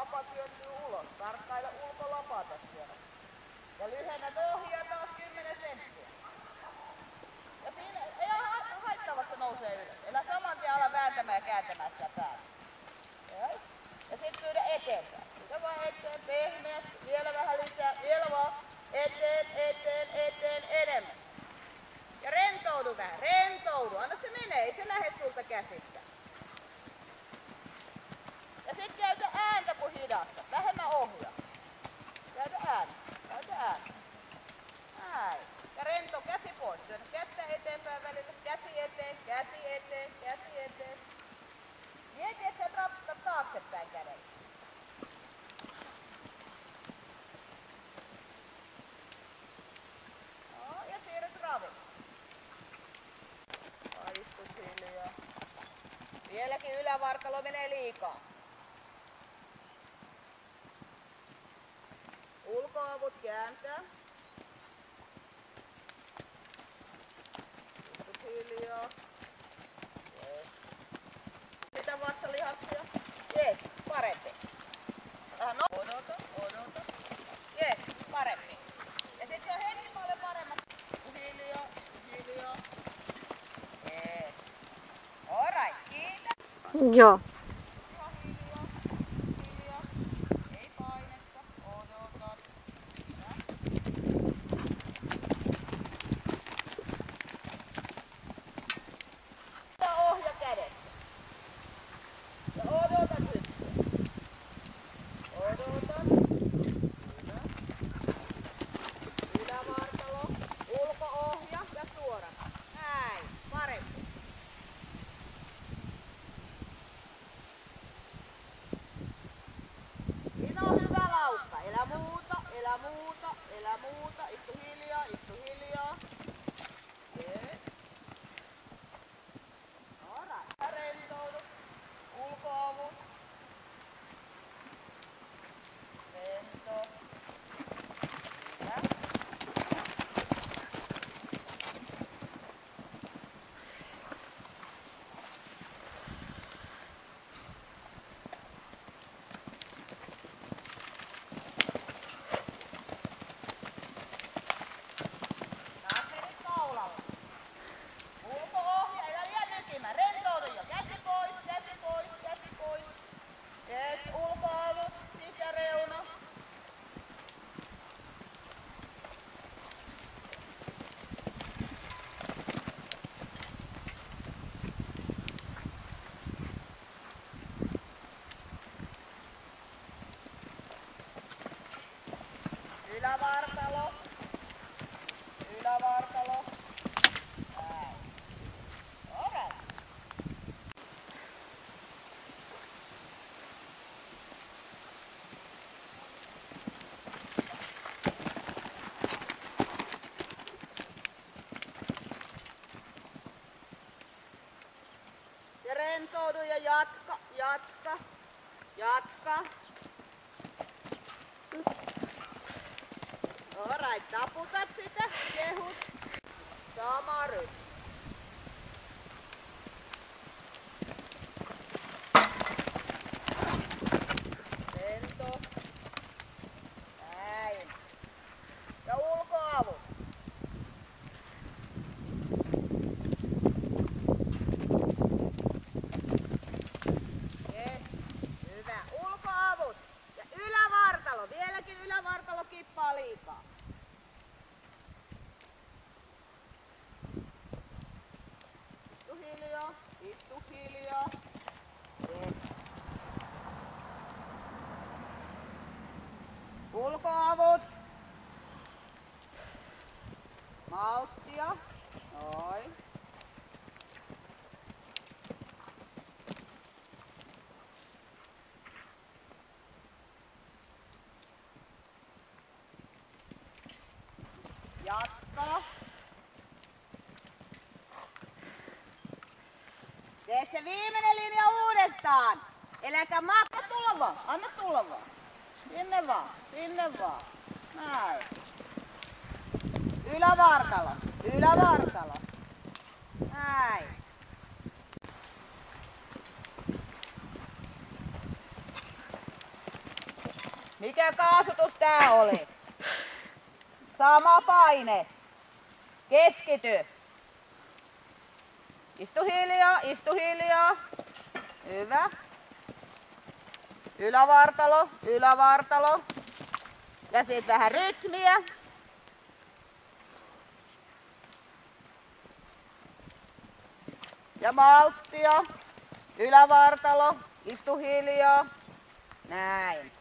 lapa työntyy ulos. Tarkkaile ulkolapata siellä. Ja lyhennät ohjaa taas 10 senttiä. Ja siinä ei haittaa, vaikka se nousee ylös. Elä saman tien ala vääntämään ja kääntämään sitä päätä. Ja sit pyydä eteenpäin. Pyydä vaan eteen, pehmeästi. Vielä vähän lisää. Vielä vaan. Eteen, enemmän. Ja rentoudu vähän, rentoudu. Anna se menee, ei se lähde sulta käsistä. Ja sit käytä ääntä kun hidasta. Vähemmän ohjaa. Käytä ääntä. Näin. Ja rento käsi pois. Työnnä kättä eteenpäin välillä. Käsi eteen. Mieti, että sä rapstat taaksepäin kädellä. No, ja siirryt raville. Istut hiljaa. Vieläkin ylävartalo menee liikaa. Ulkoavut kääntää. Istut hiljaa. Jees. Mitä vatsalihaksia? Jees, parempi. Vähän odota. Jees, parempi. Ja sit se on heti paljon paremmat. Hiljaa. Jees. Alright, kiitos. Joo. Hiljaa. Ei painetta. Odotat. Ja ohja kädessä. Ja odotat nyt. Odotat. Hyvä. Ylävartalo. Ulko-ohja ja suorana. Näin. Parempi. Siinä on hyvä laukka. Elä muuta. Istu hiljaa. Jees. Alright. Rentoudu. Ulkoavut. Rento. Hyvä. Taas menit kaulalla. Ulko-ohja, älä liian nykimään. Rentoudu jo. Käsi pois. Jees, ulkoavut, sisäreuna. Ylävartalo. Näin. Alright. Ja rentoudu ja jatka. Alright, taputat sitä, kehut. Sama rytmi. Rento. Näin. Ja ulkoavut. Yes. Hyvä. Ulkoavut. Ja ylävartalo. Vieläkin ylävartalo kippaa liikaa. Istu hiljaa. Yes. Ulkoavut. Malttia. Noin. Jatka. Tee se viimeinen linja uudestaan. Eläkä maakka tulla vaan. Anna tulla vaan. Sinne vaan. Näin. Ylävartalo. Näin. Mikä kaasutus tää oli? Sama paine. Keskity. Istu hiljaa, istu hiljaa. Hyvä. Ylävartalo, ylävartalo. Ja sit vähän rytmiä. Ja malttia. Ylävartalo, istu hiljaa. Näin.